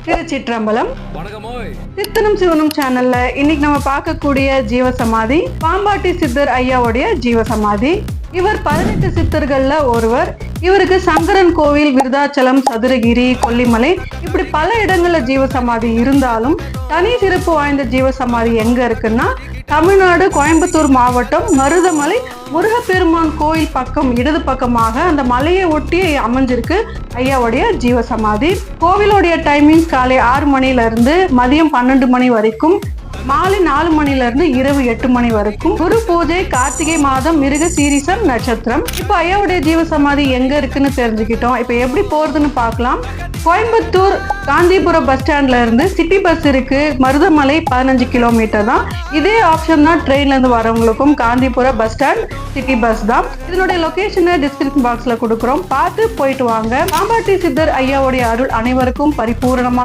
திருச்சிற்றம்பலம். சித்தனும் சிவனும் சேனல்ல இன்னைக்கு நம்ம பார்க்கக்கூடிய ஜீவசமாதி பாம்பாட்டி சித்தர் ஐயாவுடைய ஜீவசமாதி. இவர் 18 சித்தர்கள்ல ஒருவர். இவருக்கு சங்கரன் கோவில், விருதாச்சலம், சதுரகிரி, கொல்லிமலை இப்படி பல இடங்கள்ல ஜீவசமாதி இருந்தாலும் தனி சிறப்பு வாய்ந்த ஜீவசமாதி எங்க இருக்குன்னா தமிழ்நாடு கோயம்புத்தூர் மாவட்டம் மருதமலை முருகப்பெருமான் கோயில் பக்கம் இடது பக்கமாக அந்த மலையை ஒட்டி அமைஞ்சிருக்கு ஐயாவுடைய ஜீவசமாதி. கோவிலுடைய டைமிங்ஸ் காலை 6 மணில இருந்து மதியம் 12 மணி வரைக்கும், மாலை 4 மணில இருந்து இரவு 8 மணி வரைக்கும். குரு பூஜை கார்த்திகை மாதம் மிருக சீரிசம் நட்சத்திரம். இப்போ ஐயாவுடைய ஜீவசமாதி எங்க இருக்குன்னு தெரிஞ்சுக்கிட்டோம். இப்போ எப்படி போறதுன்னு பார்க்கலாம். கோயம்புத்தூர் காந்திபுரம் பஸ் ஸ்டாண்ட்ல இருந்து சிட்டி பஸ் இருக்கு. மருதமலை 15 கிலோமீட்டர் தான். இதே ஆப்ஷன் தான் ட்ரெயின்ல இருந்து வரவங்களுக்கும். Gandhipuram bus stand city bus தான். இதனுடைய லொகேஷனை டிஸ்கிரிப்ஷன் பாக்ஸ்ல கொடுக்குறோம், பார்த்து போயிட்டு வாங்க. பாம்பாட்டி சித்தர் ஐயாவுடைய அருள் அனைவருக்கும் பரிபூரணமா